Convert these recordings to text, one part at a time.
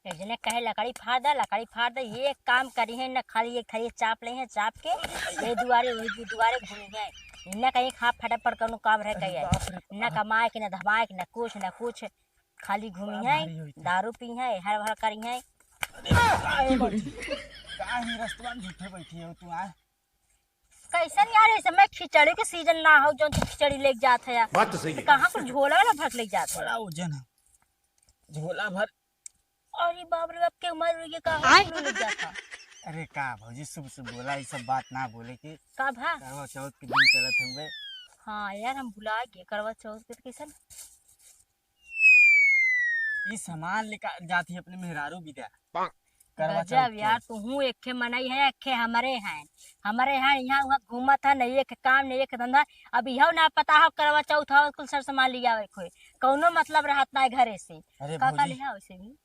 एक जने कहे लकड़ी फाड़ दे ये काम करी है न खाली एक थरी चाप ले हैं चाप के ये दुआरे वही दुआरे घूमी है न कहीं खा फटा पड़ कौनो काम रह अरे गए बाप रे न कमाए के न धमाए के न कुछ खाली बड़ा घूमी है भारी होई थे। दारू पी है हर भर करी है। काहे बैठी काहे रास्ता में झूठे बैठी हो तू आ कैसन यार ऐसे मैं खिचड़ी के सीजन ना हो जो खिचड़ी लेके जात है बात तो सही तो है। कहाँ कुछ झोला वाला भर लेके जात है। बड़ा वजन है झोला भर। अरे बाप रे बाप के उम्र ये कहाँ लेके जाता अरे का भौजी शुभ शुभ बोला ये सब बात ना बोले कि का भा। करवा चौथ के दिन चलत हुए। हाँ यार हम भुला गए करवा चौथ पे तो कैसन ये सामान लेकर जाती है अपने मेहरारू विदा करवा चौथ गजब के। यार तू एक मनई है एक हमारे हैं यहाँ वहाँ घूमत है नहीं एक काम नहीं एक धंधा अब यह ना पता हो करवा चौथ हो कुल सर सामान लिया कोई कौनो मतलब रहत ना घरे से अरे का भौजी लिया वैसे भी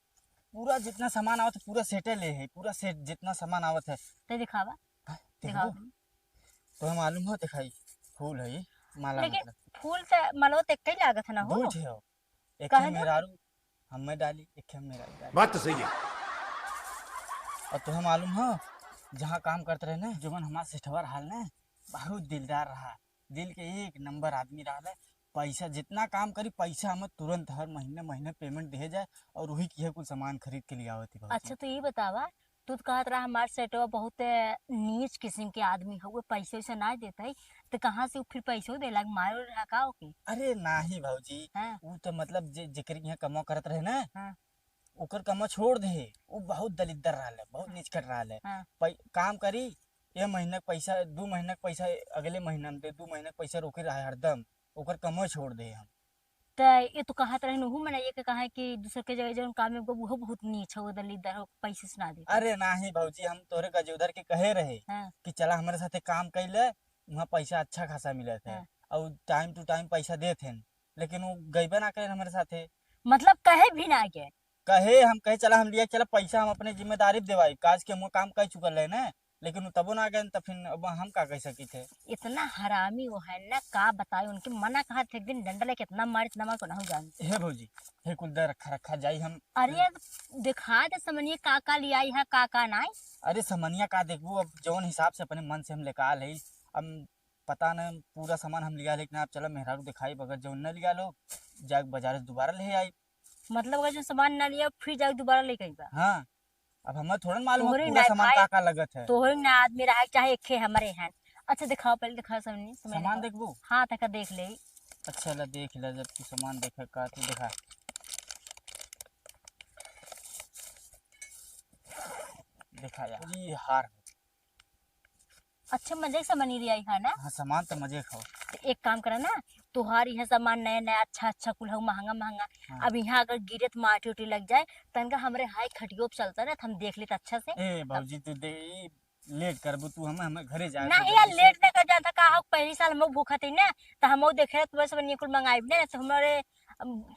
पूरा जितना सामान आवत है पूरा सेटे ले है पूरा सेट जितना सामान आवत है। तो दिखावा देखो तो हम मालूम हो दिखाई फूल है ये माला लेकिन मतलब फूल तो मलो तो एक लागत है ना हो दो ठे हो एक काहे है ना? मेहरारू हमें डाली एक है मेहरारू डाली बात तो सही है। और तुम्हें मालूम हो जहाँ काम करते रहे ना जो हमारा सेठवर हाल ना बहुत दिलदार रहा दिल के एक नंबर आदमी रहा पैसा जितना काम करी पैसा हमें तुरंत हर महीने महीने पेमेंट दे जाए और वही की है कुछ सामान खरीद के लिया होती अच्छा तो ये बतावा तू तो कहत रहा हमारे सेटवा बहुत नीच किस्म के आदमी हो पैसे वैसे ना देते है तो कहाँ से फिर पैसों देला मारो रहा का ओके अरे नाही भाजी हाँ वो तो मतलब जेकर यहाँ कमा करत रहे ना हाँ ओकर कमा छोड़ दे वो बहुत दलिद्दर रहा है बहुत निचकट रहा है हाँ काम करी ये महीने के पैसा 2 महीने के पैसा अगले महीना में दे 2 महीने के पैसा रोके रहा है हरदम ओकर कमो छोड़ दे हम। तो ये तो कहत रहे नहू मैंने ये कहा है कि दूसरे के जगह जो काम में वो बहुत नीच हो दलिद्दर हो पैसे सुना दे अरे नाही भाजी हम तोरे गजोदर के कहे रहे हाँ कि चला हमारे साथे काम कैले वहाँ पैसा अच्छा खासा मिलत है हाँ। और टाइम टू टाइम पैसा देते हैं लेकिन वो गईबे ना करे हमारे साथे मतलब कहे भी ना के कहे हम कहे चला हम लिया चला पैसा हम अपने जिम्मेदारी देवाई काज के हम काम कर चुकल है ना लेकिन वो तबो ना गए तो फिर अब हम का कह सकी थे। इतना हरामी वो है ना का बताए उनके मना कहा थे एक दिन डंडा लेके इतना मार इतना मार को ना हो जान हे भौजी हे कुल दे रखा रखा जाई हम। अरे यार दिखा दे समझिए का लिया है का नहीं अरे समनिया का देखबू अब जौन हिसाब से अपने मन से हम लेकर आल है अब पता न पूरा सामान हम लिया लेकिन आप चलो मेहरारू दिखाई बगैर जौन न लिया लो जाग बाजार से दोबारा ले आई। मतलब अगर जो सामान ना लिया फिर जाके दोबारा लेके आइबा हाँ अब हमें थोड़ा मालूम है तोहरे पूरा ना सामान भाई का लगत है। तोहरे ना आदमी रहा चाहे एक हमारे हैं। अच्छा दिखाओ पहले दिखाओ समझिए सामान देखबू हाँ तक देख ले अच्छा ला देख ला जब तू सामान देखे का तू दिखा दिखा यार ये हार है। अच्छा मजे से बनी रही है ना हाँ सामान तो मजे खाओ। तो एक काम करा ना तुहारी है सामान नया नया अच्छा कुल हो महंगा महंगा हाँ। अब यहाँ अगर गिरत माटी उटी लग जाए तनका हमरे हाई खटियो पे चलता ना तो हम देख लेते अच्छा से ए भौजी तू दे लेट करबू तू हमें घरे जा नहीं यार लेट ना कर जाता का हो पहली साल हम भूखा थी ना तो हम देखे तो बस बनिए कुल मंगाई ना तो हमारे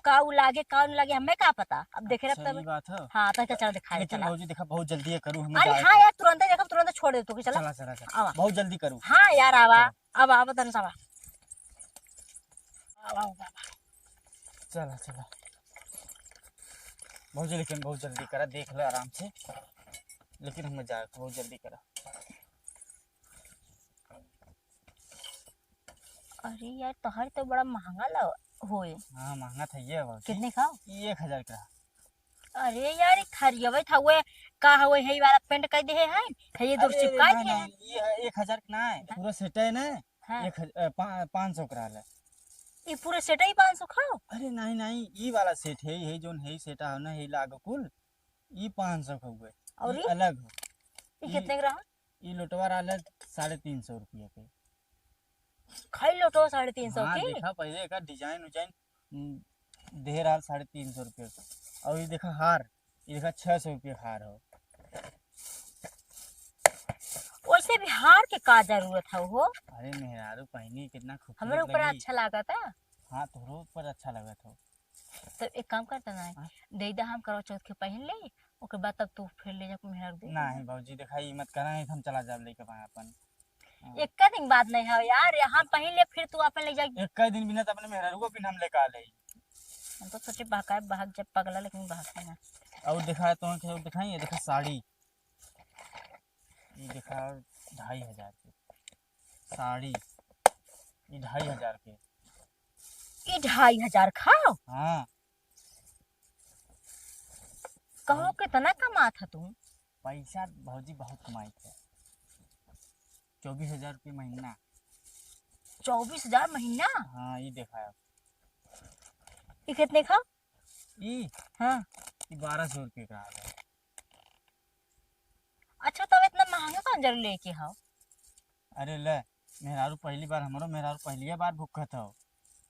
काऊ लागे काऊ न लागे हमें का पता अब देखे रहे सही तब बात है। हाँ तो चलो दिखाई लेकिन चला भौजी देखा बहुत जल्दी करूँ हमें अरे हाँ यार तुरंत देखो तुरंत छोड़ दे तू चला चला चला चला आवा बहुत जल्दी करूँ। हाँ यार आवा अब आवा तन सावा आवा चला चला भौजी लेकिन बहुत जल्दी करा देख लो आराम से लेकिन हमें जा बहुत जल्दी करा। अरे यार तोहर तो बड़ा महंगा ला होए हाँ महंगा था ये भौजी कितने खाओ 1000 का। अरे यार खरियवे था हुए का हुए है वाला पेंट कर दे है ये दो चिपका दिए है ये 1000 का ना है पूरा सेट है ना हाँ 500 का है। ये पूरे सेट ही 500 खाओ अरे नहीं नहीं ये वाला सेट है ये जोन है सेट है ना ये लागो कुल ये 500 का हुए और ये अलग हो ये कितने का रहा ये लोटवा रहा 350 रुपया के खाई लो तो 350 हाँ की देखा पहले का डिजाइन उजाइन दे रहा 350 रुपये का और ये देखा हार ये देखा 600 रुपये हार हो। वैसे भी हार के का जरूरत है वो अरे मेहरारू पहनी कितना खूबसूरत हमारे ऊपर लगी। अच्छा लगा था हाँ तोहरो ऊपर अच्छा लगा था। तो एक काम करता ना हाँ? दे दा हम करो चौथ के पहन ले ओके बाद तब तू फिर ले जा मेहर दे नहीं भाजी देखा ये मत करना नहीं तो हम चला जाब लेके वहाँ अपन। एक का दिन बात नहीं है यार हम पहन ले फिर तू अपन ले जाएगी एक दिन बिना तो अपने मेहरारू को बिना हम लेकर आ ले हम तो सोचे भाग जब पगला लेकिन भाग ना और दिखाए तो दिखाई, ये देखा साड़ी, ये देखा 2,500 की साड़ी, ये 2,500 के। ये 2,500 खाओ? हाँ कहो कितना कमा था तुम? पैसा भौजी बहुत कमाई थे, 24,000 रुपये महीना। 24,000 महीना? हाँ ये देखा आप। ये कितने खाओ? ये हाँ। 1,200 रुपये का है। अच्छा तब इतना महंगा कौन जरूर लेके आओ? अरे ले, मेहरारू पहली बार, हमारो मेहरारू पहली बार भूखा था,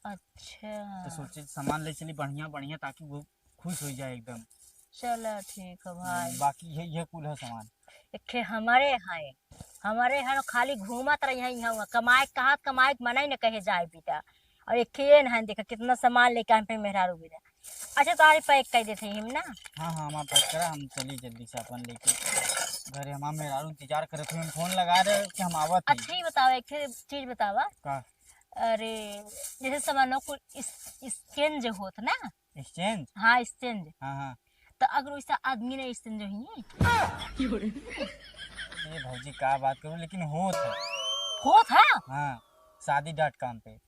अच्छा तो सोचे सामान ले चली बढ़िया बढ़िया, ताकि वो खुश हो जाए एकदम। चलो ठीक है भाई। बाकी ये कुल है सामान। एक हमारे यहाँ खाली घूमत रही है, यहाँ कमाए कहा कमाए मना न कहे जाए बेटा। और एक है देखा कितना सामान लेके आए पे मेहरारू बेटा। अच्छा तुम्हारे पैक कर देते हम ना। हाँ हाँ, हमारा पैक करा, हम चली जल्दी से अपन लेके घरे। हमारा मेहरारू इंतजार करे थे, हम फोन लगा रहे कि हम आवत ही। अच्छा ही बताओ, एक चीज बतावा। का? अरे जैसे सामानों को एक्सचेंज होत ना। एक्सचेंज? हाँ एक्सचेंज। हाँ हाँ। तो अगर वैसा आदमी ने एक्सचेंज हुई ये भौजी का बात करूँ, लेकिन होत है। हाँ, शादी.com पे।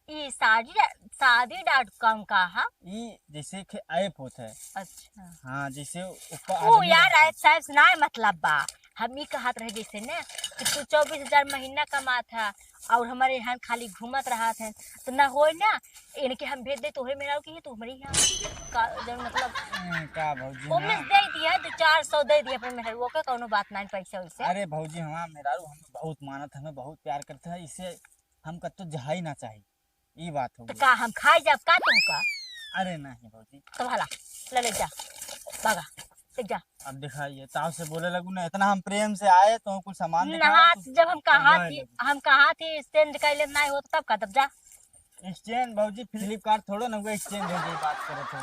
ये शादी.com का है? ये जैसे कि ऐप होता है। अच्छा हाँ, जैसे ऊपर ओ यार ऐप साहब ना मतलब बा। हम ही कहत रहे जैसे ना कि तू 24,000 महीना कमा था और हमारे यहाँ खाली घूमत रहा थे, तो ना हो ना इनके हम भेज दे तोहरे मेरा की तो हमारे यहाँ का मतलब का भौजी ओमे दे दिया 400 दे दिया अपने मेहर वो का कोनो बात नहीं पैसा वैसे। अरे भौजी हमारा मेहरारू हमें बहुत मानत, हमें बहुत प्यार करता है, इससे हम कत्तो जहा ही ना चाहिए, ये बात हो तो गई। का हम खाई जाब का तुमका? अरे नहीं भौजी, तो भला ले जा भागा ले जा। अब दिखाइए ताव से बोले लगू ना, इतना हम प्रेम से आए तो कुछ सामान नहा जब हम कहा दिखाए थी एक्सचेंज कर ले नहीं होता तब का तब जा। एक्सचेंज भौजी फ्लिपकार्ट थोड़ो ना हुआ एक्सचेंज हो गई, बात करे थे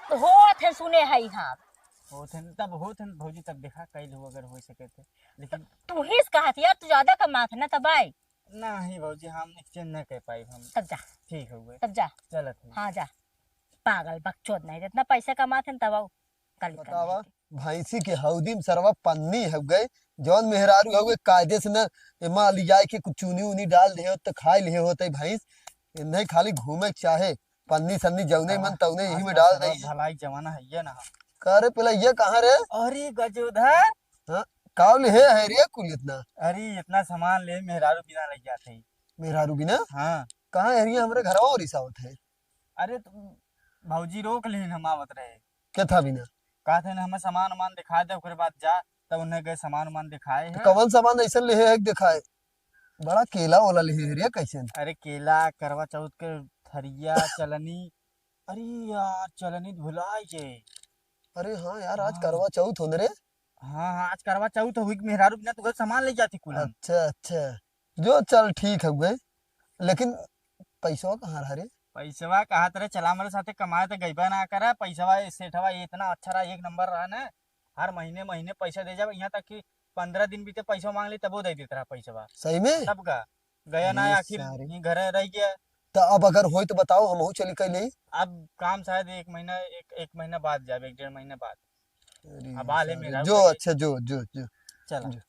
तो हो थे सुने है हाँ होते तब होते भौजी, तब देखा कई लोग अगर हो सके थे, लेकिन तू ही कहा थी यार तू ज्यादा कमा था ना तब आई। नहीं भौजी हम एक्सचेंज नहीं कर पाई हम। तब जा ठीक हो गए, तब जा चलो हाँ जा पागल बकचोद नहीं जितना पैसा कमाते तब आओ कल बतावा भैंसी के हौदी में सरवा पन्नी हो गए, जौन मेहरारू हो गए कायदे से न एमा ले जाए के कुछ चूनी उनी डाल दे तो खाए ले होते भैंस, नहीं खाली घूमे के चाहे पन्नी सन्नी जौने मन तौने यही में डाल दे। भलाई जमाना है ये ना। करे पहले ये कहाँ रे? अरे गजोधर, हाँ काव ले है रे कुल इतना? अरे इतना सामान ले मेहरारू बिना लग जाते ही। मेहरारू बिना? हाँ कहाँ है हमारे घरवा और रिसावत है? अरे तुम भौजी रोक लेन, हम आवत रहे। क्या था बिना? कहा थे ना हमें सामान वामान दिखा दे, ओकरे बाद जा, तब उन्हें गए सामान वामान दिखाए तो हैं। कवन सामान ऐसा ले है दिखाए? बड़ा केला वाला ले है रे कैसे? अरे केला, करवा चौथ के थरिया, चलनी। अरे यार चलनी तो भुला के। अरे हाँ यार आज हाँ। करवा चौथ हो रे। हाँ हाँ आज करवा चौथ हुई, मेहरारू बिना तो घर सामान ले जाती कुल हम। अच्छा अच्छा जो चल ठीक है गए, लेकिन पैसा कहाँ रहा रे? पैसवा कहा तरह चला मेरे साथे कमाए तो गईबा ना करा। पैसवा सेठवा ये इतना अच्छा रहा, एक नंबर रहा ना, हर महीने महीने पैसा दे जाए, यहाँ तक कि 15 दिन बीते पैसा मांग ली तब वो दे देता रहा पैसवा। सही में? तब का गया ना, ये आखिर सारे। यहीं घर रह गया। तो अब अगर होई तो बताओ हम चली कई ले। अब काम शायद एक महीना बाद जाए, 1 डेढ़ महीने बाद। अब आ ले मेरा जो अच्छा जो जो जो चला। जो।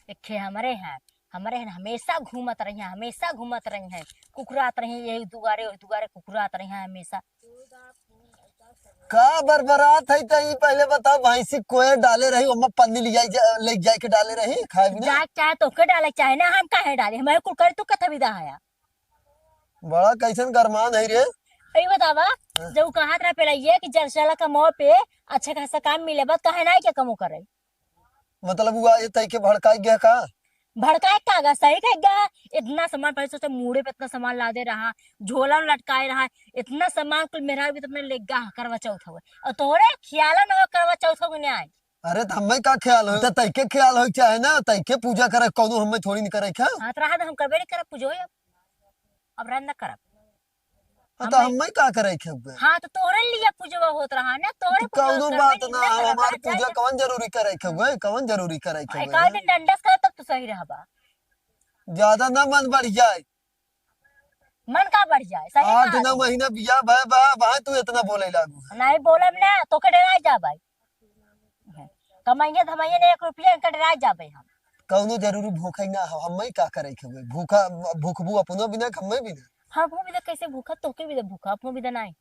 एक हमारे हैं हमेशा घूमत रही हैं, हमेशा घूमत रही हैं, कुकुरात रही हैं, यही दुआरे कुकुरात रही हैं हमेशा। का बरबरात है तई पहले बताओ भैंसी कोए डाले रही ओमा पन्नी ले जाए के डाले रही खाए बिना? जाए चाहे तो के डाले चाहे ना हम काहे डाले, हमारे कुल करे तो कथा विदा है। बड़ा कैसन गरमान है रे। यही बतावा जब कहा था पहले ये कि जलशाला का मोह पे अच्छा खासा काम मिले बस कहे ना क्या कमो करे, मतलब हुआ ये तई के भड़काई गया का? भड़काए कागा सही कहेगा। इतना सामान पहले सोचा मुड़े पे इतना सामान ला दे रहा, झोला में लटकाए रहा, इतना सामान कुल मेरा भी तुमने ले गा करवा चौथ हो और तोरे ख्याल न करवा चौथ हो नहीं आए। अरे तो हमें का ख्याल हो तो तई के ख्याल हो चाहे ना तई के पूजा करे कोनो हमें थोड़ी नहीं करे क्या? हाँ तो रहा हम करबे नहीं करब पूजो अब रन न करब। तो हमें का करे क्या? हाँ तो तोरे लिए पूजवा होत रहा ना, तोरे कौनो बात ना हमारी पूजा कौन जरूरी करे क्या? कौन जरूरी करे क्या? एक आध दिन डंडस कर तब तो सही रहबा। ज्यादा ना मन बढ़ जाए। मन का बढ़ जाए सही 8 कहा 9 महीना बिया भाई बा भाई तू इतना बोले लागू नहीं बोले ना तो के डरा जा भाई कमाइए धमाइए ने 1 रुपया के डरा जाबे हम कौनो जरूरी भूखा ना हो हमें का करे के भूखा भूखबू अपनो बिना हमें बिना हम भी तो कैसे भूखा तोके भी तो भूखा अपनो भी तो नहीं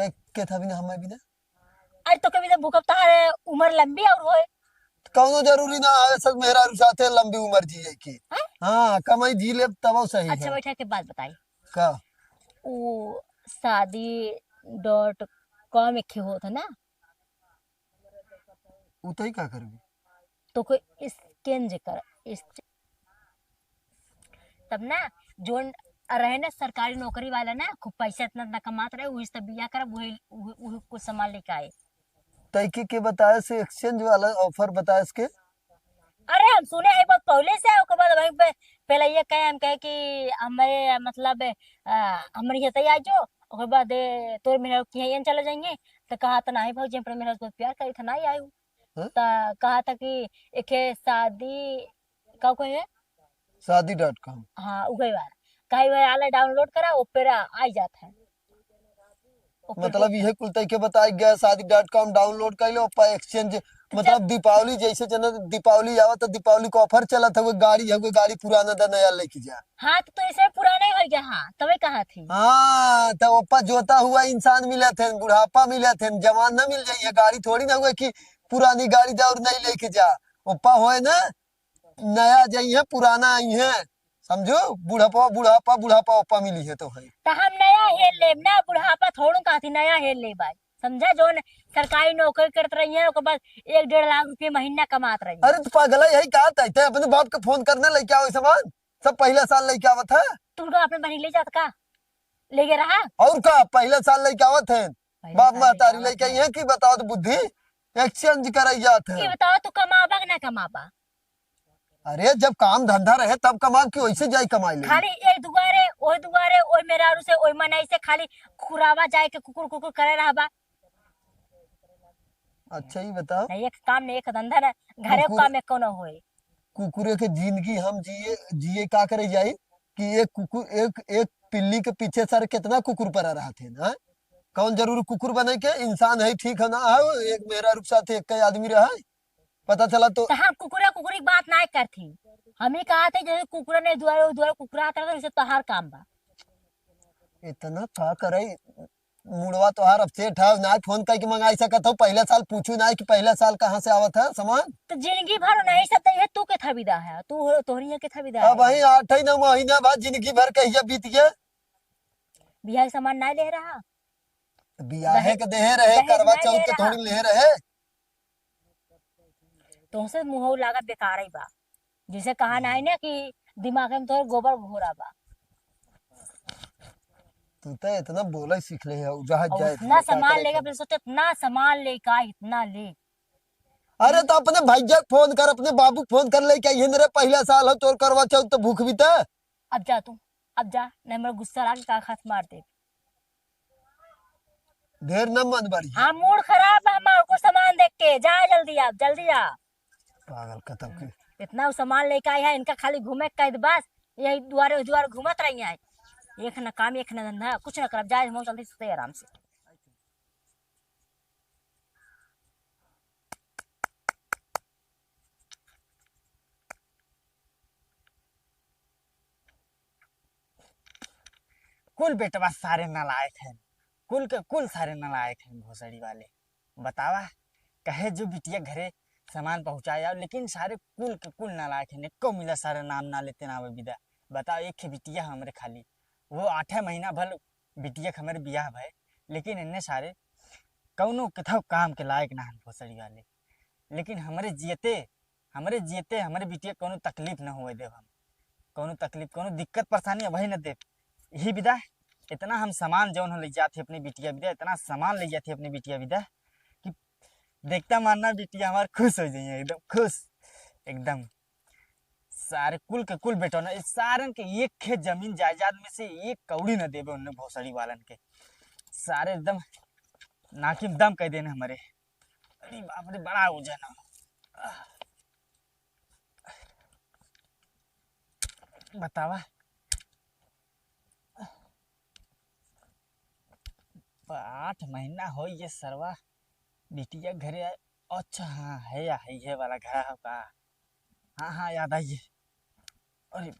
के था बिना हमें बिना अरे तोके भी तो भूखा तारे उम्र लंबी और होए कौनो जरूरी ना है सब मेरा साथे लंबी उम्र जिए की हैं? हाँ कमाई जी ले तब सही अच्छा है बैठा के बात बताई का वो शादी.com एक होता ना उतई का करबी तो कोई स्कैन जे कर तब ना जो रहे ना सरकारी नौकरी वाला ना खूब पैसा इतना इतना कमात रहे वही सब बिया कर वही कुछ सामान लेके आए तई के बताए से एक्सचेंज वाला ऑफर बताए इसके अरे हम सुने हैं बहुत पहले से ओकर बाद वहीं पे पहले ये कहे हम कहे कि हमारे मतलब हमारे यहाँ तैयार जो ओकर बाद तोर मेरा कि यहाँ चले जाएंगे तो कहा था नहीं भाई पर मेरा बहुत प्यार करी था नहीं आयु हाँ? तो कहा था कि एक शादी का कोई है शादी.com हाँ उगई वाला कहीं वह आला डाउनलोड करा ओपेरा आ जाता है मतलब यह कुल तई के बताई गया शादी.com डाउनलोड कर लो पर एक्सचेंज मतलब दीपावली जैसे जना दीपावली आवा तो दीपावली को ऑफर चला था वो गाड़ी पुराना दा नया लेके जा हाँ तो इसे पुराना ही हो गया हाँ तभी कहा थी हाँ तो ओपा जोता हुआ इंसान मिले थे बुढ़ापा मिले थे जवान न मिल जाइए गाड़ी थोड़ी ना हुए कि पुरानी गाड़ी जा और नहीं लेके जा ओपा होए ना नया जाइए पुराना आई है समझो बुढ़ापा बुढ़ापा बुढ़ापा ओपा मिली है तो है तो हम नया हेल ले ना बुढ़ापा थोड़ू कहा थी नया हेल ले भाई समझा जो सरकारी नौकरी करते रही है बाद 1-1.5 लाख रुपये महीना कमात रही अरे तो पागल यही कहा था अपने बाप का फोन करने लेके आओ सामान सब पहले साल लेके आवत है तुमको अपने बनी ले जात का लेके रहा और का पहले साल लेके आवत है बाप महतारी लेके आई है कि बताओ तो बुद्धि एक्सचेंज कराई जात ये है बताओ तू कमाबा कि ना कमाबा अरे जब काम धंधा रहे तब कमा के वैसे जाई कमाई ले खाली एक दुआरे ओय मेरारू से ओय मनाई से खाली खुरावा जाए के कुकुर कुकुर करे रहबा अच्छा ही बताओ नहीं एक काम नहीं एक धंधा ना घरे कुकुर- काम में कोनो होए कुकुरे के जिंदगी हम जिए जिए का करे जाई कि एक कुकुर एक पिल्ली के पीछे सर कितना कुकुर पर रहा थे ना कौन जरूर कुकुर बने के इंसान है ठीक है ना है एक मेरा रुख साथ एक कई आदमी रहा है पता चला तो तो हम कुकुरा कुकुरी की बात नहीं करती हम ही कहा थे जैसे कुकुरा ने दुआरे कुकुरा आता था वैसे तोहार काम बा इतना का करे मुड़वा तोहार अपसेट है ना फोन करके मंगाई सकत हो पहले साल पूछू ना कि पहले साल कहाँ से आवत है सामान तो जिंदगी भर नहीं सब ये तू के था विदा है तू तोहरी है के था विदा अब वही 8 9 महीना बाद जिंदगी भर कहिया बीत गया बिहार सामान नहीं ले रहा बियाहे के देहे रहे दहेज करवा नहीं चौथ ले के रहा। थोड़ी ले रहे तुमसे मुंह लागत बेकार ही बा जैसे कहा नहीं ना कि दिमाग में तो गोबर घोरा बा तू तो इतना बोले सीख ले है जहाज और जाए इतना सामान लेगा फिर सोचे इतना सामान ले का इतना ले अरे तो अपने भैया फोन कर अपने बाबू फोन कर ले क्या ये मेरे पहला साल हो तोर करवा चौथ तो भूख भी था अब जा तू अब जा नहीं मेरा गुस्सा लाके का खास मार दे ढेर न मन बढ़ी हाँ मूड खराब है हमारे को सामान देख के जा जल्दी आप जल्दी जा पागल खत्म के इतना वो सामान लेके आए हैं इनका खाली घूमे का बस यही दुआरे घूमत रही है एक ना काम एक ना धंधा कुछ ना कर जाए हम जल्दी से आराम से कुल बेटवा सारे नालायक हैं कुल के कुल सारे नालायक हैं भोसड़ी वाले बतावा कहे जो बिटिया घरे सामान पहुंचाया लेकिन सारे कुल के कुल नालायक हैं एको मिला सारे नाम ना लेते ना विदा बताओ एक बिटिया हमरे खाली वो 8 महीना भर बिटिया हमारे बियाह भय लेकिन इन्ने सारे कौनो कथो काम के लायक ना हम भोसड़ी वाले लेकिन हमारे जियते हमारे बिटिया कोनो तकलीफ ना हुए देव हम कोनो तकलीफ कोनो दिक्कत परेशानी वही न दे यही विदा इतना हम सामान जौन ले जाते अपनी बिटिया विदा इतना सामान ले जाते अपनी बिटिया विदा कि देखता मानना बिटिया हमारे खुश हो जाइए एकदम खुश एकदम सारे कुल के कुल बेटो ना इस सारन के एक खेत जमीन जायदाद में से एक कौड़ी न देवे उन्हें भोसड़ी वालन के सारे एकदम नाकी में दम कह देने हमारे अरे बाप रे बड़ा वजन बतावा 8 महीना हो ये सरवा बिटिया घरे आए। अच्छा हाँ है या है ये वाला घर है का। हाँ हाँ याद आई। अरे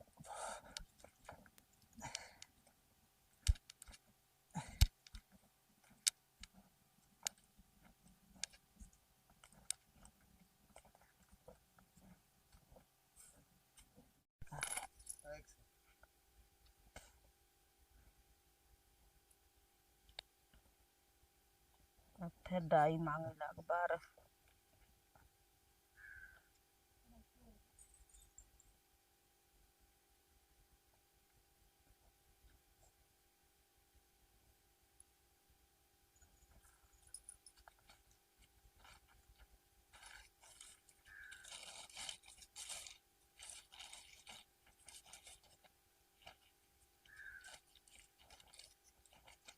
अब फिर डाई मांगे लग बार।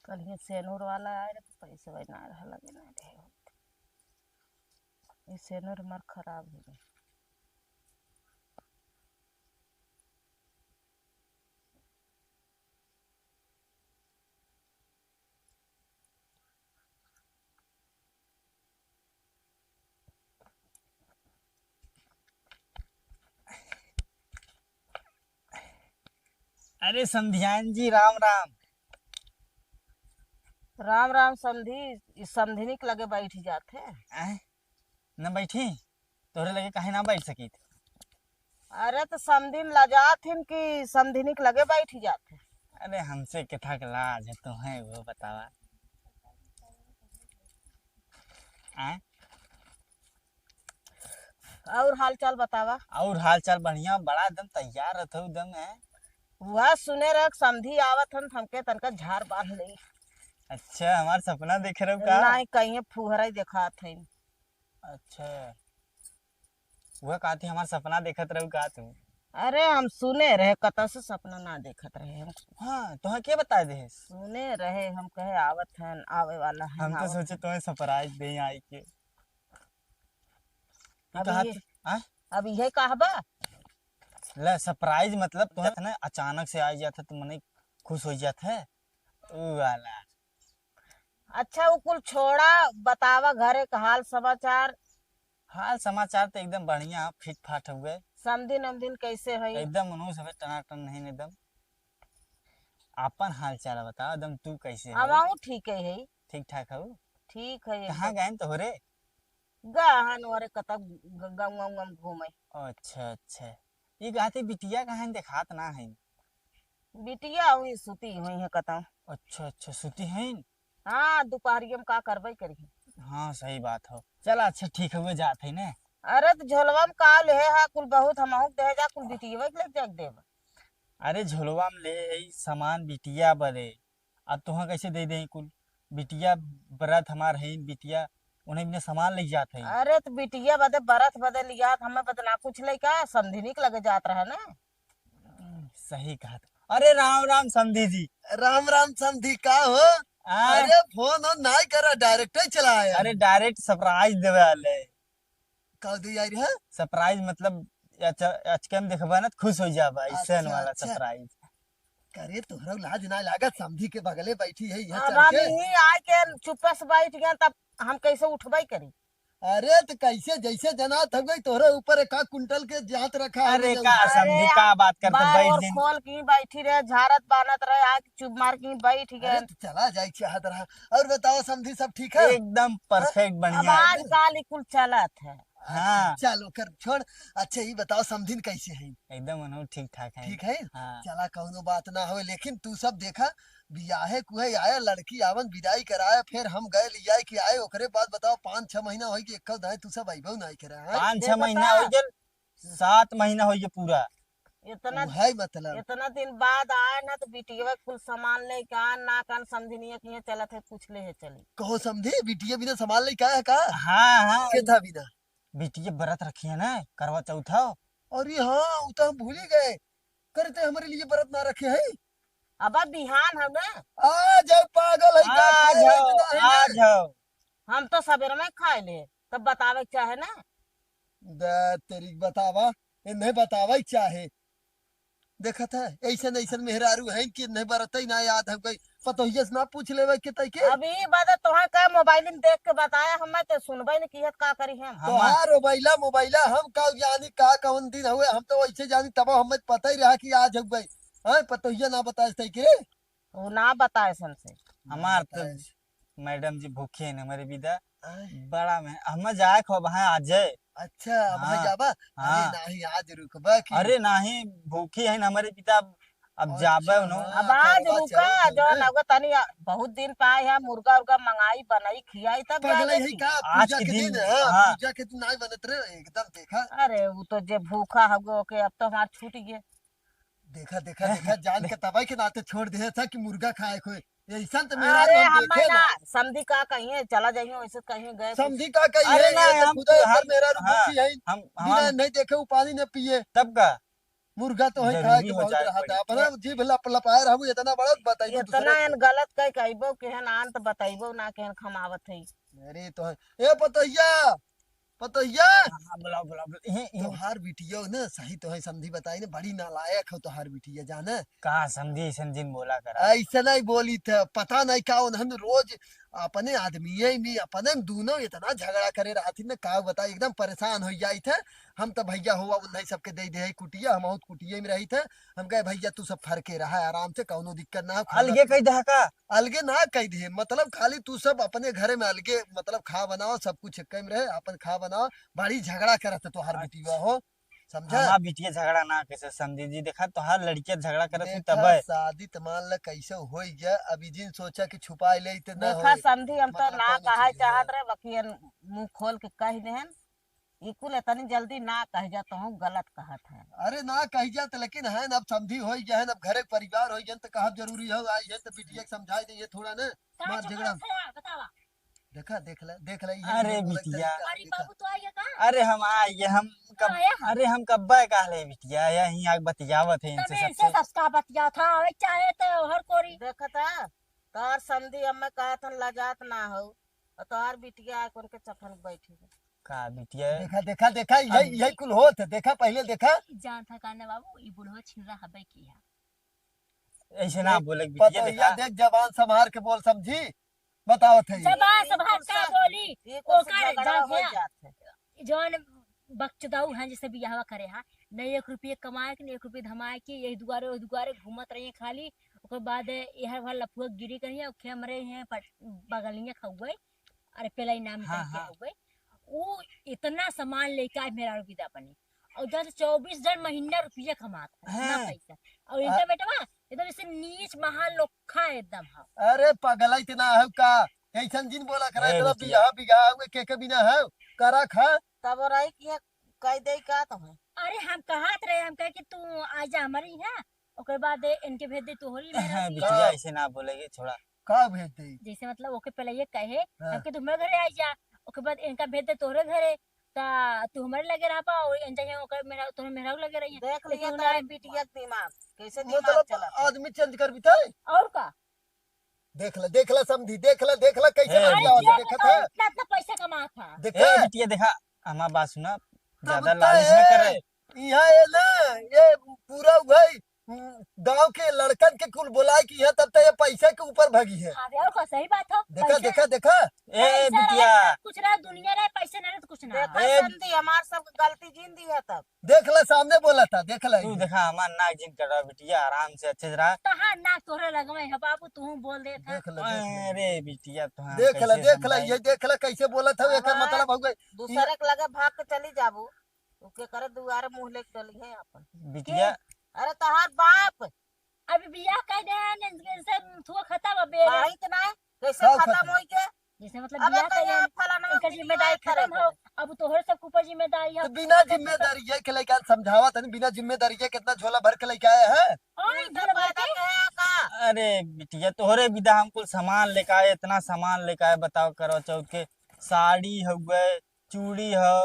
कल ये सेनूर वाला आए रहे तो पैसे वही ना रहा लगे ना रहे। ये सेनूर हमार खराब हो गए। अरे संध्यान जी राम राम। राम राम समधी। इस समधिनी के लगे बैठ जाते। आए न बैठी तोरे लगे काहे ना बैठ सकी थी। अरे तो समधिन लजात हिन कि समधिनी के लगे बैठ जाते। अरे हमसे कथा का लाज है तुम्हें वो बतावा। आए और हाल चाल बतावा। और हाल चाल बढ़िया बड़ा एकदम तैयार रहते एकदम है। वह सुने रह समधी आवत हन हमके तनका झाड़ बांध ली। अच्छा हमार सपना देख रहे हो का। नहीं कहीं फुहरा ही दिखात हन। अच्छा वह का थी हमार सपना देखत रहो का तू। अरे हम सुने रहे कत से सपना ना देखत रहे हम। हाँ तुम्हें क्या बता दे। सुने रहे हम कहे आवत हन आवे वाला है हम तो सोचे तुम्हें सरप्राइज दे आई के। अब ये कहबा। ले सरप्राइज मतलब तुम्हें ना अचानक से आ जाता तो मने खुश हो जाता है वो वाला। अच्छा वो कुल छोड़ा बतावा घरे का हाल समाचार। हाल समाचार तो एकदम बढ़िया फिट फाट हुए। समदिन अमदिन कैसे है। एकदम मनुष्य हवे टनाटन नहीं एकदम। अपन हाल चाल बताओ एकदम तू कैसे है। हमाऊ ठीक है। ठीक ठाक हो। ठीक है कहाँ गए तो हो रे। गहन वरे कतक गम घूमे। अच्छा अच्छा ये गाते बिटिया कहाँ दिखात ना है। बिटिया हुई सुती हुई है कतौ। अच्छा अच्छा सुती है। हाँ दोपहरिया में का करबे करी। हाँ सही बात हो। चल अच्छा ठीक है जाते है ना। अरे तो झोलवा में का ले है कुल बहुत हमहू दे जा कुल बिटिया के ले जग देब। अरे झोलवा में ले आई सामान बिटिया बरे। अब तुह कैसे दे दे कुल बिटिया बरत हमार है बिटिया उन्हें बिना सामान ले जाते है। अरे तो बिटिया बदे बरत बदे लिया हमें बदना कुछ ले का समधिनी के लगे जात रहे ना। सही कहा। अरे राम राम समधी जी। राम राम समधी का हो। आए, अरे फोन और नहीं करा डायरेक्ट ही चला आया। अरे डायरेक्ट सरप्राइज देवे वाले। का दी आई है। सरप्राइज मतलब अचकन देखबा ना तो खुश हो जाबा ऐसे अच्छा, वाला अच्छा। सरप्राइज। करे तोहरा लाज ना लागत समधी के बगले बैठी है यहाँ अब चढ़ हम के। ही आए के चुप्पे से बैठ गए तब हम कैसे उठबई करी। अरे तो कैसे जैसे जना थक गई तोहरे ऊपर एक कुंटल के जात रखा है अरे जौन। का समधी का बात करते बार बैठ और दिन। खोल की बैठी रहे झारत बानत रहे आके चुप मार की बैठ अरे गए। तो चला जाए चाहत रहा। और बताओ समधी सब ठीक है। एकदम परफेक्ट अब बढ़िया। आज काल कुल चलत है। हाँ चलो कर छोड़। अच्छा ये बताओ समधिन कैसे है। एकदम मनो ठीक ठाक है। ठीक है। हाँ चला कौनो बात ना हो लेकिन तू सब देखा बियाहे कुहे आया लड़की आवन विदाई कराया फिर हम गए लिया के आए ओकरे बाद बताओ 5-6 महीना हो गए एक दाए तू सब आइबो नहीं करा है। 5-6 देखो महीना ता। हो गए 7 महीना हो गए पूरा। इतना है मतलब। इतना दिन बाद आए ना तो बिटिया कुल सामान ले कान ना कान समझनिया के चलत है पूछ ले है चली। कहो समझे बिटिया बिना संभाल ले क्या है का। हाँ हाँ के था बिना। बिटिया व्रत रखी है ना करवा चौथा। अरे हाँ वो तो हम भूल ही गए। करते हमारे लिए व्रत ना रखे है। अब बिहान हम ना आ जाओ पागल है का आ खाए जाओ इतना है आ ना। जाओ। हम तो सवेरे में खाए ले तब बतावे के चाहे ना। तेरी बतावा नहीं बतावा चाहे। देखा था ऐसा ऐसा मेहरारू है कि नहीं बरत ही ना याद हम गई पतोहिया से ना पूछ लेवे के तई के अभी बता तुम्हें का मोबाइल में देख के बताया हमें तो सुनबे नहीं किहत का करी हम तोहार मोबाइला हम का जानी का कौन दिन हुए हम तो वैसे जानी तब हमें पता ही रहा कि आज हो गई हां पतोहिया ना बताए तई के वो ना बताए हमसे हमार तो मैडम जी भूखे हैं हमारे विदा बड़ा में हम जाए खो वहां आज अच्छा अब हाँ, जाबा अरे हाँ। नहीं आज रुकबा की अरे नहीं भूखे हैं हमारे पिता अब जाबे उन्हों हाँ, अब आज करवा रुका चौथ जो है ना। नगो तनी बहुत दिन पाए है मुर्गा उर्गा मंगाई बनाई खियाई तब पगला जाके यही थी। का आज पूजा के के दिन, दिन हाँ हाँ। पूजा के दिन नहीं बनत रहे एकदम देखा अरे वो तो जे भूखा हो के अब तो हमार छूट गए देखा देखा देखा जान के तबाई के नाते छोड़ दे था कि मुर्गा खाए कोई ऐसा तो मेरा अरे हम हम देखे ना ना समझी का कहीं चला जाइए वैसे कहीं गए तो समझी का कही अरे है ना, ये तो हम खुदा तो- अंदर हम- मेरा हाँ, रुचि है हम बिना नहीं देखे वो पानी न पिए तब का मुर्गा तो है जरूरी खाए के हो बहुत जाए रहा कोई। था अपना जीभ लप लपाए रहू इतना बड़ा बताइए इतना दूसरे एन गलत कह कहबो केहन आन तो बताइबो ना केहन खमावत है को। अरे तो है ए पतोहिया पतोहिया हाँ, बुलाओ बुलाओ तोहार बिटिया ना सही तो है समझी बताई ना बड़ी नालायक हो तोहार बिटिया जाना कहा समझी ऐसा दिन बोला करा ऐसा नहीं बोली था पता नहीं का उन्हन रोज अपने आदमी में अपने में दोनों इतना झगड़ा करे रहती ना का बता एकदम परेशान हो जाई थे हम तो भैया हुआ उन्हें सबके दे दे कुटिया हम बहुत कुटिया में रही थे हम कहे भैया तू सब फरके रहा है आराम से कौनो दिक्कत ना हो खाना अलगे कही दहा का अलगे ना कह दे मतलब खाली तू सब अपने घरे में अलगे मतलब खा बनाओ सब कुछ एक में रहे अपन खा बनाओ बड़ी झगड़ा करत तोहार बिटिया हो समझा हमार बिटिया झगड़ा ना कैसे समझी जी देखा तो हर लड़कियां झगड़ा करत थी देखा तब है शादी तो मान ल कैसे हो गया अभी जिन सोचा कि छुपाए ले तो ना देखा होए समझी हम तो मतलब ना कौनो कहा चीज है। चाहत रहे बकियन मुंह खोल के कह देहन इकुल इतनी जल्दी ना कह जा तो हूँ गलत कहत है अरे ना कही जात लेकिन है अब समझी हो गया है अब घरे परिवार हो गया तो कहा जरूरी हो आई है तो बिटिया के समझाई दे थोड़ा ना कहाँ मार चुप झगड़ा रहा बतावा देखा देख ले अरे बिटिया अरे बाबू तो आइए का अरे हम आए हम कब आया हम? अरे हम कब कहले बिटिया यही आग बतियावत है तब इनसे इनसे सबसे सस्ता बतिया था अबे चाहे तो हर कोरी देखता तार समझी हमें कहा था लजात ना हो और तार बिटिया आके उनके चपन बैठी है का बिटिया देखा यही यही कुल होत है देखा पहले देखा जान था काने बाबू ई बुढ़वा छिन रहा हबे किया ऐसे ना बोले बिटिया पतोहिया देखा देख जवान संभार के बोल समझी बताओ थे जबान सभात का बोली ये ओ कुछ कर झगड़ा जान हो है जात है जौन बकचदाऊ हैं जैसे बियाह करे हा नहीं 1 रुपये कमाए के नहीं 1 रुपये धमाए के यही दुआरे ओ दुआरे घूमत रहिए खाली ओकर बाद यह भर लफुआ गिरी करिए खे हमरे हैं बगलिया खौगे अरे पेलाई नाम हाँ, करके हाँ। हो गए वो इतना सामान लेके आए मेरा विदा बने और 24,000 महीना रुपया कमाता है इतना हाँ। पैसा और इनका बेटवा एकदम जैसे नीच महान लोखा है एकदम हाँ अरे पगला इतना है का ऐसन जिन बोला करा ए इतना बिटिया। बियाह बिगाह हुए के बिना है करा खा तब रही कि कह दे का तो है अरे हम कहात रहे हम कहे कि तू आजा हमारी है ओकर बाद इनके भेज दे तोहरी मेरा हाँ, बिया। बिटिया ऐसे ना बोलेगे छोड़ा का भेज दे जैसे मतलब ओके पहले ये कहे हाँ। हम कि तुम्हारे घरे आ जा ओके बाद इनका भेज दे तोहरे घरे ता तू हमारे लगे रहा पा और इन जगह ओकर मेरा तुम्हें मेरा लगे रही देख लिया लेकिन तारे उन्हें- बिटिया के दिमाग कैसे दिमाग मतलब चला आदमी चेंज कर बिता और का देख ला समझी देख ला कैसे ए, अरे बतियावत ये है, देखत बताओ है इतना इतना पैसा कमा था देखा ए बिटिया देखा हमार बात सुना ज्यादा बता लालच न है। करे यहाँ ये ना ये पूरा भाई गांव के लड़कन के कुल बुलाए कि यहाँ तब तक ये पैसे के ऊपर भगी है हाँ और का सही बात हो देखा ए बिटिया कुछ रहा दुनिया रहे पैसे नहीं रहे तो कुछ ना देखा ए, समझी हमार सब गलती जीन दी है तब देख ला सामने बोला था देख ला तू देखा हमार नाक जिन कर रहा बिटिया आराम से अच्छे से रहा तो हाँ ना तोहरे लगवे है बाबू तू बोल दे था देख ला अरे बिटिया तो हाँ, देख ला कैसे देख ला समझाई? ये देख ला कैसे बोला था एक हाँ। मतलब हो गई दूसरे के लगे भाग के चली जाबू ओके करे दुआरे मुंह लेके डली है अपन बिटिया अरे तहार बाप अभी बियाह कह दे जैसे थुआ खत्म अब बेरे काहे के ना कैसे सब खत्म खत्म। होई के जैसे मतलब अबे बियाह तो कह ये दे फलाना इनका जिम्मेदारी खत्म हो अब तोहरे सब ऊपर जिम्मेदारी है तो बिना जिम्मेदारी ये के लेके समझावा था बिना जिम्मेदारी के कितना झोला भर के लेके आया है और इधर पैदा के है का अरे बिटिया तोहरे विदा हम कुल सामान लेके आए इतना सामान लेके आए बताओ करो चौथ के साड़ी हो गए चूड़ी हो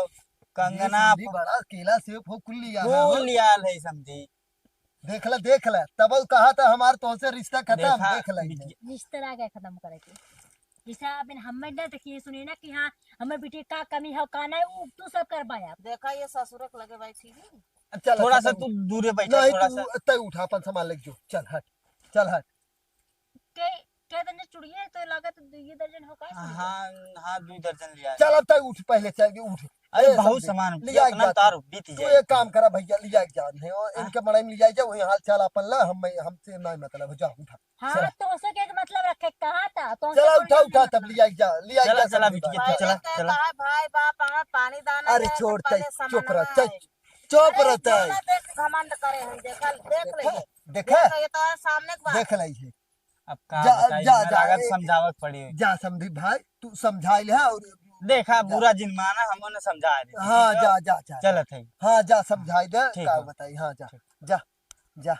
कंगना ये समझी बड़ा केला सेब हो कुल लिया है हो। फूल लियाल है समझी देख ला तब वो कहा था हमार तो से रिश्ता खत्म देखा देख ला बिटिया- रिश्तेदार के खत्म करे के जैसे अब हमें ना देखिए सुनिए ना कि हाँ हमारे बेटी का कमी है का नहीं वो तू सब कर पाया देखा ये ससुर के लगे बैठी है चल थोड़ा सा खत्म। तू दूरे बैठा नहीं थोड़ा तू सा तय उठा अपन सामान लेके जो चल हट के क्या दर्जन चूड़िया है तो लगा तो 2 दर्जन हो का हाँ हाँ 2 दर्जन लिया चल अब तक उठ, पहले चल के उठ। अरे ए, बहुत समझे, सामान लिया अपना जा तार बीत तू जाए एक काम करा भैया, लिया के जा नहीं और इनके बड़ाई में लिया जा, वही हाल चाल अपन ला, हमसे नहीं मतलब, जा उठा। हाँ तो उसे क्या मतलब रखे कहा था तो चला उठा उठा तब लिया के जा, लिया के चला जा चला समझी बिटिया बात। चला पहले चला कहता है भाई बाप हमें पानी दाना अरे दे के छोड़ पहले चुप सामानवा रह, आए। चुप अरे रहता जौना है। देख घमंड करे हैं, देखल देख ले देखा ये तो है सामने की बात। देख ली है। अब का जा बताई जा मैं जा लागत समझावत पड़ी जा समझी भाई, तू समझाई ले और देखा बुरा जिन माना हमने समझा रहे हाँ जा जा जा चलत है हाँ जा समझाई दे ठीक का है। बताई। हाँ जा जा जा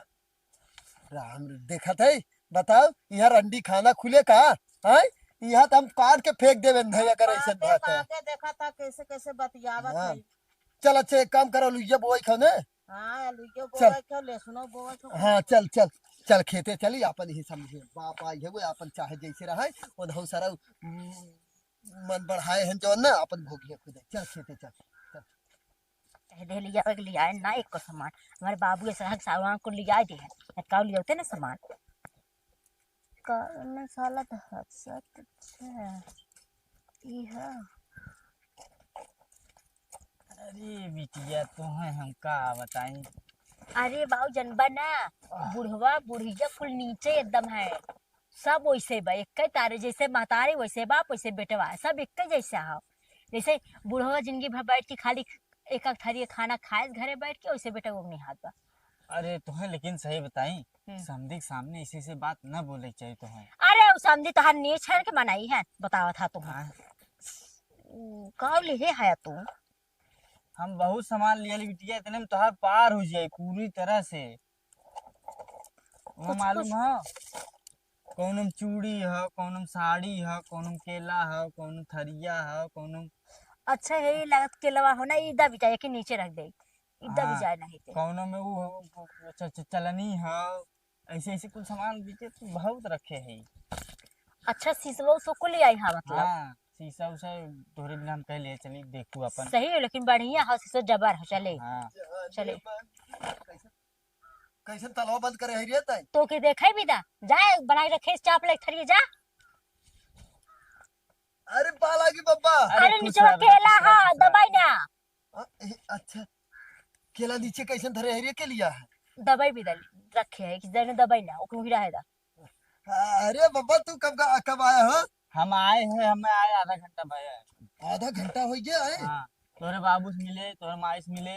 राम देखा थे, बताओ यहाँ रंडी खाना खुले का है, यहाँ तो हम काट के फेंक देवे नहीं अगर ऐसे बातें बात है। बातें देखा था कैसे कैसे बतियावत हाँ। है। चल अच्छा एक काम करो, लुइया बोई खाओ ने। हाँ आलूके चल। बोवे क्यों लहसुनो बोवे क्यों। हाँ चल चल चल खेते चली, अपन ही समझे बाप आई है वो, अपन चाहे जैसे रहे और सारा मन बढ़ाए हैं जो ना, अपन भोगिए खुद। चल खेते चल। दे लिया है ना एक को सामान हमारे बाबू के सहक सामान को लिया दे है का लिया होते ना सामान का साला तो हसत अच्छा ई है। अरे बिटिया तुम्हें हम का बताई। अरे बाबू जनबा ना बुढ़वा बुढ़िया कुल नीचे एकदम है, सब वैसे बा एक तारे जैसे महतारी वैसे बाप वैसे बेटवा सब एक जैसा है। जैसे बुढ़वा जिंदगी भर बैठ के खाली एक थारी खाना खाए घरे बैठ के, वैसे बेटा वो नहीं हाथ बा। अरे तुम्हें लेकिन सही बताई हम्म। समधी के सामने इसी से बात न बोले चाहिए तुम्हें। अरे वो समझी तहार नीच है के बनाई है बतावा था तुम हाँ, कब लिए है तू। हम बहुत सामान लिया बिटिया, इतने में तोहार पार हो जाए पूरी तरह से। वो मालूम है कौनम चूड़ी है, कौनम साड़ी है, कौनम केला है, कौनम थरिया है, कौनम अच्छा है लागत के लवा होना इदा बिचाए के नीचे रख दे इदा हाँ। बिचाए नहीं थे। कौनों में वो चलनी है, ऐसे ऐसे कुछ सामान बीचे तो बहुत रखे हैं। अच्छा शीशवा उसको को ले आई हाँ मतलब। हाँ शीशा उसा तोहरे बिना हम कह लिए चली देखू अपन। सही है लेकिन बढ़िया है शीशो जबर है चले हाँ चले। कैसे तलवा बंद करे है रे ताई। तो के देखे भी दा जाए बनाई रखे चाप ले थरिए जा। अरे पाला की बब्बा। अरे खुश नीचे रह, केला खुश रह, हाँ खुश रह। दबाई ना अच्छा केला नीचे कैसे धरे है रे के लिया है। दबाई भी दल रखे है कि जने दबाई ना ओकरो गिरा है दा। अरे बब्बा तू कब आया हो। हम आए हैं, हमें आए आधा घंटा भैया। आधा घंटा हो गया है। हाँ तोरे बाबू से मिले, तोरे माई से मिले,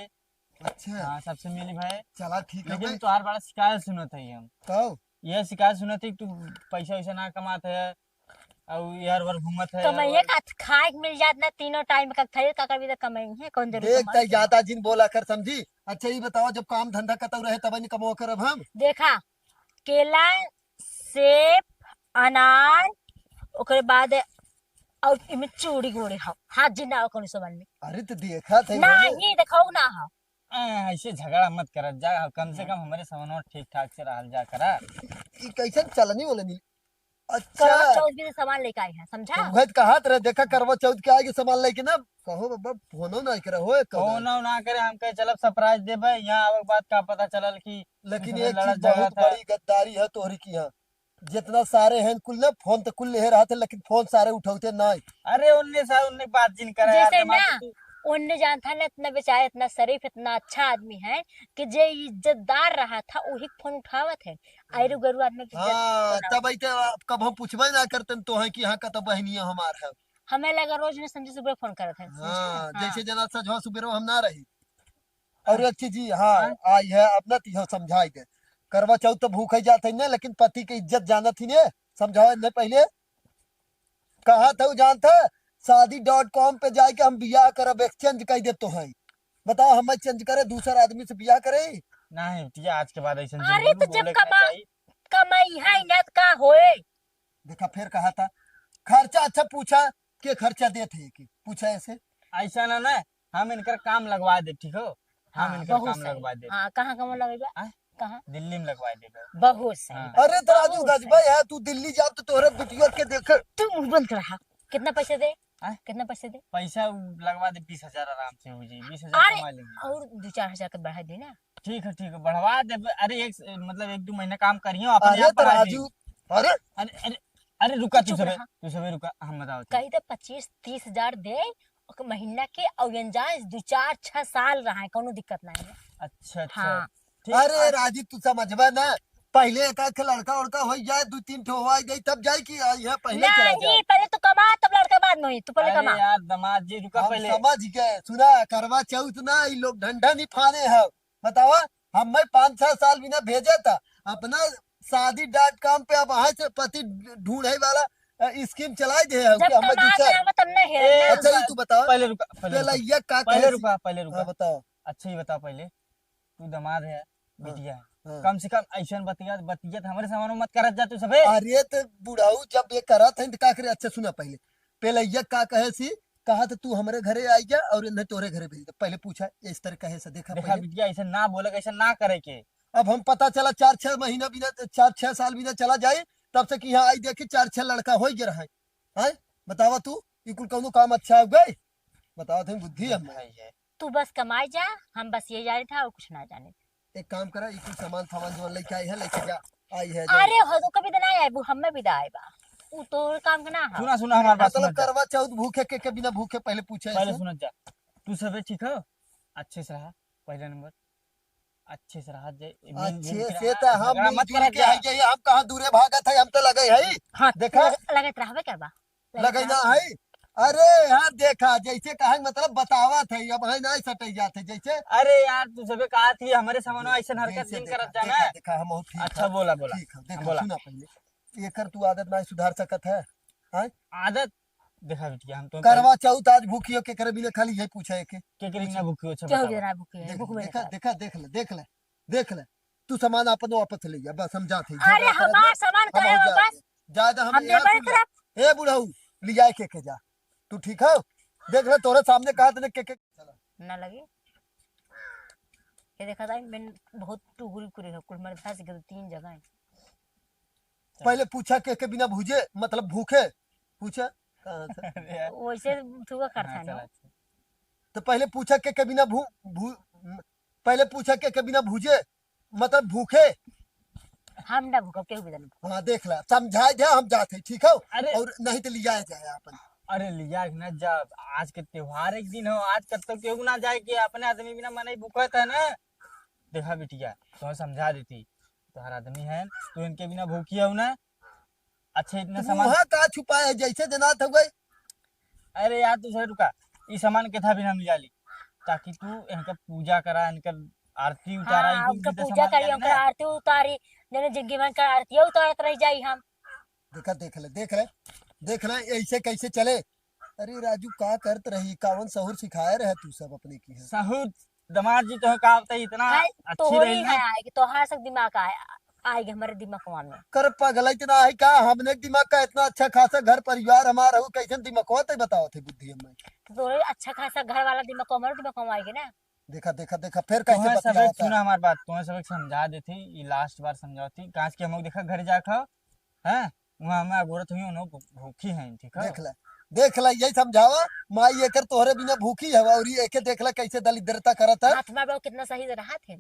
अच्छा हाँ सबसे मिली भाई। चला ठीक है लेकिन तोहार बड़ा शिकायत सुनत है हम। कहो यह शिकायत सुनत है कि तू पैसा वैसा ना कमात है और यार वर घूमत है। कमाइए का खाए के मिल जात ना तीनों टाइम का थई का कभी तो कमाई है कौन जरूर देख ताई ज्यादा जिन बोला कर समझी। अच्छा ये बताओ जब काम धंधा कतौ रहे तब नहीं कमो करब हम। देखा केला सेब अनार ओकरे बाद और इमे चूड़ी गोड़ी हो हाथ जिना कौन सामान में अरे तो देखा थे नहीं देखो ना हो। ऐसे झगड़ा मत कर जा, कम से कम हमारे सामान ठीक ठाक से रहल जा करा। ये कैसे चलनी बोले नहीं। करवा अच्छा चौथ भी से सामान लेके आई है समझा। तुम्हें कहा रहे देखा करवा चौथ के आगे सामान लेके ना कहो बाबा फोनो ना करे हो फोन ना करे हम कहे चलब सरप्राइज देबे। यहाँ अब बात का पता चलल कि लेकिन इसमें एक लड़त चीज बहुत झगड़ा था। बड़ी गद्दारी है तोहरी की यहाँ। जितना सारे हैं कुल ना फोन तो कुल ले रहा थे लेकिन फोन सारे उठाते नहीं। अरे उनने बात जिन करे यार जैसे दिमाग ना तू- उनने जानता ना इतना बेचारा इतना शरीफ इतना अच्छा आदमी है कि जे इज्जतदार रहा था वही फोन उठावत है। आयरु गरु आदमी की इज्जत हाँ बनावत। तब ऐसे कब हम पूछबे ना करते तो है कि यहाँ का तो बहनिया हमार है। हमें लगा रोज ने समझे सुबह फोन करत है हाँ समझे? जैसे जना सजवा सुबेरो हम ना रही। और एक चीज हाँ आई है अपना तिहो समझाई दे। करवा चौथ तो भूख ही जाते ना लेकिन पति की इज्जत जानत ही ने समझाओ ने पहले कहा था जानता शादी.com पे जाके हम बियाह करब एक्सचेंज कर दे तो है। बताओ हम चेंज करे दूसरा आदमी से बियाह करे। नहीं भैया आज के बाद ऐसे अरे तो जब कमाई है ना तो का होए। देखा फिर कहा था खर्चा अच्छा पूछा के खर्चा देते कि पूछा ऐसे। ऐसा ना हम इनकर काम लगवा दे ठीक हो। हम हाँ, इनकर बहुत काम सही। लगवा दे हाँ कहाँ कहाँ लगेगा हाँ? कहाँ दिल्ली में लगवा देगा। बहुत सही। हाँ। अरे तो राजू गजबा है तू दिल्ली जा तो तोहरे बिटिया के देख। तू मुंह बंद कर रहा कितना पैसे दे हाँ? कितना पैसे दे पैसा लगवा दे 20,000 आराम से हो जाए। 20,000 अरे कमा लेंगे। और 2-4 हजार का बढ़ा दे ना। ठीक है बढ़वा दे। अरे एक मतलब 1-2 महीना काम करियो अपने अरे आप तो बढ़ा राजू देंगे। अरे अरे अरे अरे रुका चुप रहा। तू सबे रुका, हम बताओ कहीं तो 25-30 हजार दे और महीना के और अनजान 2-4-6 साल रहा है, कोनो दिक्कत नहीं है। अच्छा अच्छा हाँ ठीक। अरे राजी तू समझबा ना, पहले एक आध लड़का उड़का हो जाए, 2-3 ठो हो गई तब जाए कि यहाँ पहले चला जाए। नहीं, पहले तो कमा तब लड़का बाद में हुई, तू पहले अरे कमा। यार दामाद जी रुका हम पहले। समझ गए, सुना करवा चौथ ना ये लोग डंडा नहीं फाने हैं। बतावा हम 5-6 साल बिना भेजे था अपना शादी.com पे, अब वहां से पति ढूंढे वाला स्कीम चलाई दे है जब कि हमें कमा दूसरा। करावा तब नहीं है ए, ना। अच्छा ये तू बताओ पहले रुका पहले ये का पहले कहे रुका पहले रुका। हाँ बताओ। अच्छा ये बता पहले, तू दामाद है बिटिया है, हाँ। कम से कम ऐसा बतिया बतिया हमारे सामने मत करत जा तू सबे। अरे तो बुढ़ाऊ जब ये करा था तो का करे। अच्छा सुना पहले ये का कहे सी, कहा तो तू हमारे घरे आई जा और नहीं तोरे घरे भेज दे। पहले पूछा इस तरह कहे से, देखा देखा पहले। बिटिया ऐसा ना बोले, ऐसा ना करे के। अब हम पता चला 4-6 महीना बिना 4-6 साल बिना चला जाए तब से कि यहाँ आई देखी 4-6 लड़का हो गया है। बतावा तू ये कुल कौनो काम अच्छा हो गए? बतावा थे बुद्धि हम। भाई है तू बस कमाई जा, हम बस ये जाने था और कुछ ना जाने। एक काम करा, ये कुल सामान जो लेके आई है लेके जा। आई है अरे हो तो कभी तो नहीं आए, वो हमें भी दाए बा, वो तो काम का ना है। सुना सुना हमारी बात सुन मतलब जा। करवा चौथ भूखे के बिना भूखे पहले पूछे पहले ऐसे। सुन जा, तू सबे ठीक हो, अच्छे से रहा, पहला नंबर अच्छे से रहा। अच्छे से तो हम झगड़ा मत मिलजुल करा के जा। आई जाइए, हम कहाँ दूरे भागत है, हम तो लगे है। हाँ देखा? लगत रहबे करबा लगे ना है। अरे यार देखा जैसे कहा मतलब बतावा थे, अब है ना सटे जाते जैसे। अरे यार तू सबे कहा थी हमारे सामने ऐसा हरकत जैसे नहीं देखा, करत जाना। देखा हम बहुत ठीक अच्छा है। बोला बोला ठीक है देखा बोला। सुना पहले, एकर तू आदत ना सुधार सकत है। आदत देखा बिटिया, हम तो करवा चौथ आज भूखियो के करे बिना खाली यही पूछे के। के करी ना भूखी हो। क्या हो गया भूखे है, देख भूख में देखा नहीं देखा देख ले तू सामान अपन वापस ले जा, बस हम जाते खा। अरे हमारा सामान हम करे हो हो बस, ज्यादा हम हम देबे करब। ए बुढ़ऊ लिया के जा तू ठीक है। देख ले तोरे सामने कहा तने के ना लगे ये देखा था मैं बहुत टुगुरी कुरी हो, कुल मेरे फंस गए 3 जगह है। पहले पूछा के बिना भूजे मतलब भूखे पूछा कहाँ से? अरे यार, वैसे थुआ करता हाँ, है ना। चला, चला। तो पहले पूछा के बिना पहले पूछा के बिना भूजे मतलब भूखे। हम ना भूखब केहू भी नहीं। हाँ देख ला समझाए जा, हम जाते ठीक है। अरे और नहीं तो लिया जाए अपन। अरे लिया ना जब आज के त्योहार एक दिन हो, आज कब तक केहू ना जाए कि अपने आदमी बिना मनाई भूखत है ना। देखा बिटिया तो समझा देती, तुम्हारा आदमी है तो इनके बिना भूखी हो ना। अच्छा इतना सामान, वहाँ का छुपा है जैसे जनात हो गई। अरे यार तू सही रुका, ये सामान के था बिना हम लिया ली ताकि तू इनका पूजा करा, इनका आरती उतारा। हाँ उनका पूजा करी, उनका आरती उतारी, जने जिंदगी भर का आरती उतारत रह जाई हम। देखा देख ले ऐसे कैसे चले। अरे राजू का करत रही, कावन सहूर सिखाए रहे तू सब अपने की है। साहूद दमाद जी तो का होता है इतना अच्छी तोहरी रही है ना। आएगी, तोहार सब दिमाग आएगी हमारे दिमाग में। कर पागल इतना है का, हमने दिमाग का इतना अच्छा खासा घर परिवार हमारा हो, कैसे दिमाग होते बताओ थे बुद्धि हमें। तो तोरे अच्छा खासा घर वाला दिमाग हमारे दिमाग में आएगी ना। देखा फिर कैसे तुम्हें सबक बतियाता सुना हमारी बात, तुम्हें सबक समझा देती, ये लास्ट बार समझाती। कांच के हम लोग देखा घर जा खाओ है, वहाँ हमें अगोरत हुई उन्होंने भूखी है ठीक है। देख ले यही समझावा माई एकर तोहरे बिना भूखी है और ये एके देख ले कैसे दलिद्रता करत है। हाथ में कितना सही से रहा थे।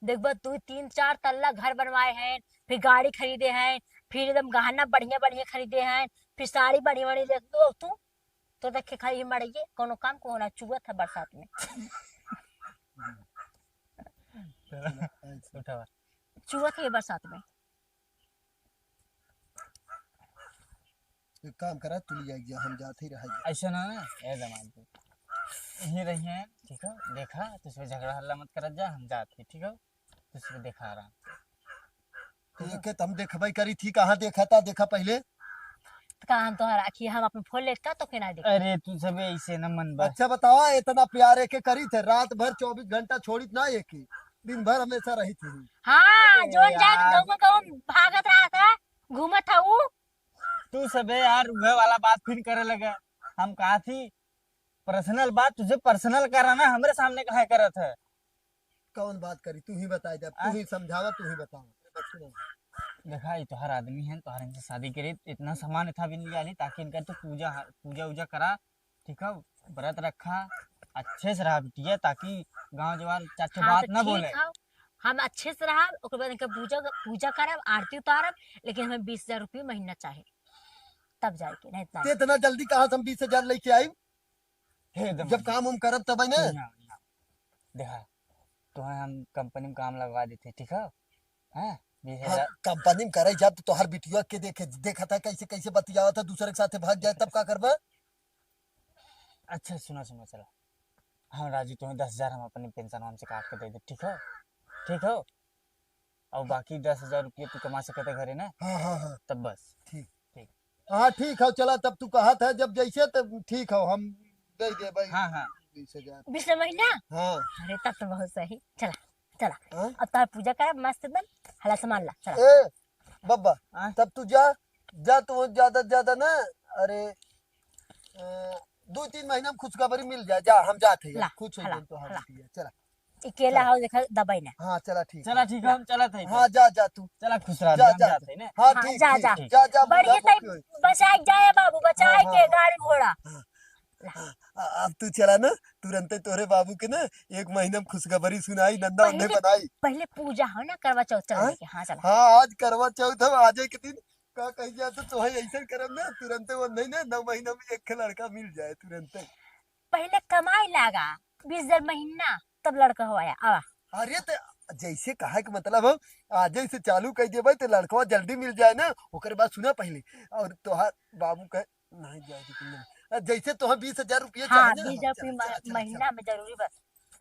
देखबा तू 3-4 तल्ला घर बनवाए हैं, फिर गाड़ी खरीदे हैं, फिर एकदम गहना बढ़िया बढ़िया खरीदे हैं, फिर साड़ी बढ़िया बढ़िया ले तू तो देखे खाई मरिए कोनो काम को होना चुआ था बरसात में। उठावा चुआ था ये बरसात में। एक काम करा तू लिया जा, हम जाते ही रह। ऐसा ना ना ए दमाद जी यहीं रही हैं ठीक है। देखा तुझसे झगड़ा हल्ला मत कर जा, हम जाते ठीक है। तुझसे देखा रहा ठीक है हम देखबई करी थी, कहाँ देखा था देखा पहले। तो कहा हम तोहरा कि हम अपन फोन लेता तो केना देख। अरे तू सब ऐसे न मन बस। अच्छा बतावा इतना प्यारे के करी थे, रात भर 24 घंटा छोड़ी ना एक ही दिन भर हमेशा रही थी। हाँ अरे जोन जाए यार। गाँव भागत रहा था, घूमत था वो। तू सबे यार वह वाला बात फिर करे लगा। हम कहा थी पर्सनल बात तुझे पर्सनल करा ना, हमारे सामने कहा करत है। कौन बात करी तू ही बता, जब तू ही समझावा तू ही बताओ। देखा ये तुम्हारा आदमी है, तुम्हारे इनसे शादी करी, इतना सामान था भी लिया ली ताकि इनका तो पूजा पूजा करा ठीक है। व्रत रखा, अच्छे से रहा बिटिया ताकि गांव जवान चाचा हाँ बात तो ना ठीक बोले। है, हम अच्छे से रहा, ओकर बाद इनका पूजा पूजा करब, आरती उतारब, लेकिन हमें 20,000 रुपये महीना चाहे, तब जाके नहीं इतना। ते इतना जल्दी कहाँ से हम 20,000 लेके आई? हे जब काम हम करब तब ना। देखा तुम्हें हम कंपनी में काम लगवा देते, ठीक है? हैं 20,000 हाँ, कंपनी में करे जा तो तोहर बिटिया के देखा था कैसे कैसे बतियावा था, दूसरे के साथ भाग जाए तब का करबा? अच्छा सुनो सुनो चलो, हम राजू तुम्हें 10,000 हम अपने पेंशन वाम से काट के दे दे, ठीक है? ठीक है? और बाकी 10,000 रुपये तू कमा सकते घरे ना, हाँ हाँ हाँ तब बस। हाँ ठीक है, चला तब तू कहा था जब जैसे तब ठीक है, हम दे दे भाई हाँ हाँ 20,000। 20 महीना, हाँ अरे तब तो बहुत सही। चला चला, हाँ? अब तार पूजा करब मस्त एकदम, हला सामान ला चला। ए बब्बा हाँ? तब तू जा जा, तू ज्यादा से ज्यादा ना, अरे 2-3 महीना में खुशखबरी मिल जाए, जा हम जाते हैं ला, खुश हो हला, जाए तो हाँ हला। बिटिया, चला। अकेला हो देखा दबाई ना। हाँ चला ठीक चला ठीक है, हम चला थे। हाँ जा जा तू, चला खुश रह, जा हम जा जाते हैं ना। हाँ हाँ, ठीक जा, ठीक, जा। जा जा बढ़िया बुढ़ा तई बचाए के जाए बाबू, बचाए हाँ, के हाँ। गाड़ी घोड़ा। अब तू चला ना, तुरंत तोरे बाबू के ना 1 महीना में खुशखबरी सुनाई, नंदा उन्हें पहले बनाई। पहले पूजा हो ना, करवा चौथ चल हाँ? लेके। हाँ चला। हाँ आज करवा चौथ है, आज के दिन का कही जाए तो है ऐसा करम ना, तुरंत वो नहीं ना 9 महीना में एक लड़का मिल जाए तुरंत। पहले कमाई लागा 20,000 महीना, तब लड़का हो आया। आवा अरे तो जैसे कहा कि मतलब हम आज से चालू कर देवे तो लड़कवा जल्दी मिल जाए ना, ओकर बाद सुना पहले, और तोहार बाबू कहे नहीं जाए जैसे तो 20,000 रुपये हाँ, चाहिए ना। 20,000 रुपये महीना में जरूरी बस।